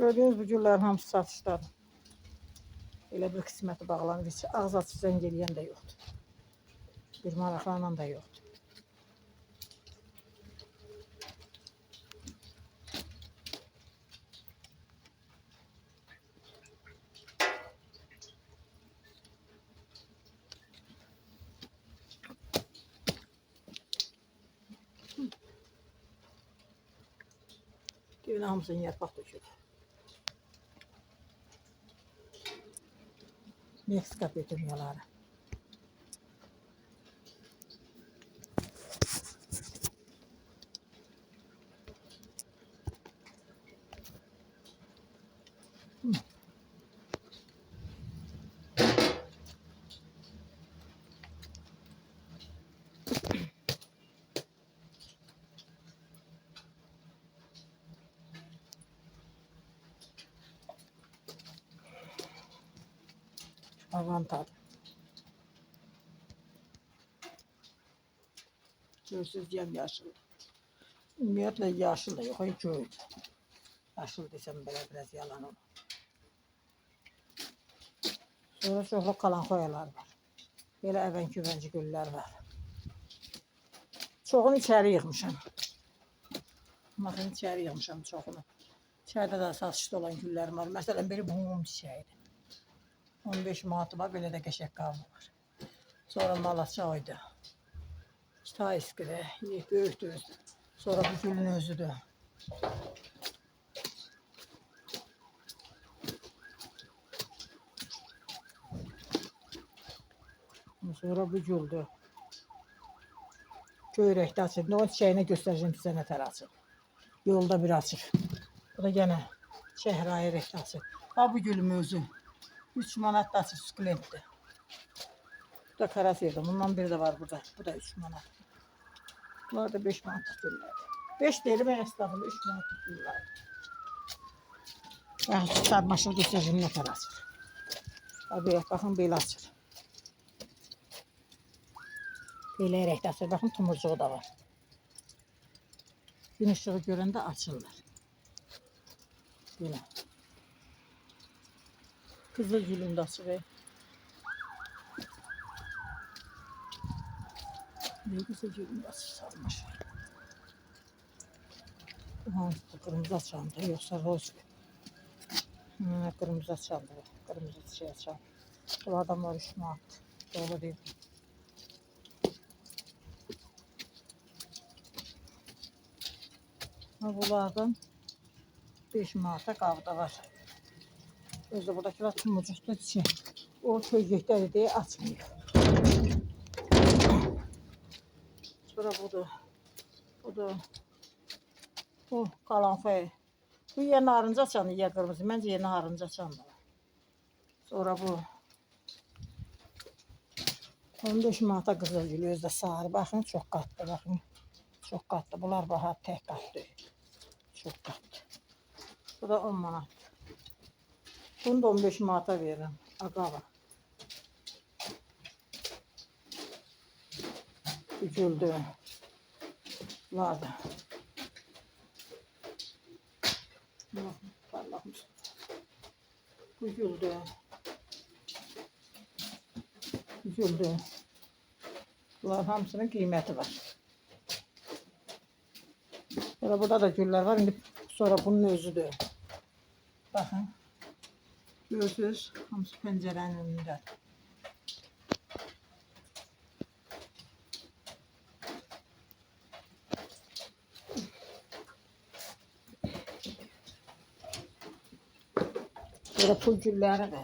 Gördüğünüz bu güllərin hamısı satışdadır. Elə bir qisməti bağlanır. Heç ağız açıb zəng eləyən də yoxdur. Bir maraqlanan da yoxdur. Düğünə hamısının yarpaq dökülür. Meksika petunyaları. Avantaj. Görsüz yemyaşıl. Ümumiyyətlə yaşıl da yox, göy. Yaşıl desəm belə biraz yalan olur. Sonra çoxlu qalanxoyalar var. Belə əvən-küvənci güllər var. Çoxunu içəri yığmışam. Baxın, içəri yığmışam çoxunu. İçəridə də satışda olan güllərim var. Məsələn, biri mum çiçəyidir. 15 manatı var, belə də qəşəng qavlı var. Sonra malaçaydı. Kitayskidir, böyükdür özü. Sonra bu gülün özüdür. Sonra bu güldür. Göyrəkdə açır. O çiçəyini göstərəcəm sizə nə tər açır. Yolda bir açır. Bu da yenə çəhrayı rəngdə açır. Ha bu gülüm özü. 3 manat da açır, sukulentdir. Bu da karasiyədir. Bundan biri də var burada. Bu da 3 manat. Bunlar da 5 manat güllərdir. 5 deyil, mən estağfurullah 3 manat güllərdir. Yaxşı, sarmaşıq göstərəcəm nə tər açır. Baxın, belə açır. Belə rəngdə açır. Baxın, tumurcuğu da var. Gün ışığı görəndə açırlar. Belə. Qızıl gülün də açır. Ne güzel gülün də açır, sarmaşıq. Bu hansı qırmızı açandır, yoxsa roz. Qırmızı açandır, qırmızı çiçək açan. Bunlardan var 3 manat. Dolu deyil. Bunlardan 5 manata qavda var. Özde buradakiler tumucukta çiçək. O köycəkdədir deyə açmıyor. Sonra budur. Budur. Bu qalanxoy. Bu ya narıncı açanı ya qırmızı. Məncə ya narıncı açanı da var. Sonra bu 15 manata qızıl gül özdə sarı. Baxın, çox qatdı. Baxın, çox qatdı. Bunlar baha tək qatdı. Çox qatdı. Bu da 10 manat. Bunu da 15 manata veririm. Agava. Güldü. Bunlar da. Parlamış. Bu güldü. Güldü. Bunlar hamısının qiyməti var. Burada da güller var. İndi sonra bunun özüdür. Baxın. Görsünüz, hamısı pəncərənin önündə. Burada pul gülləri də.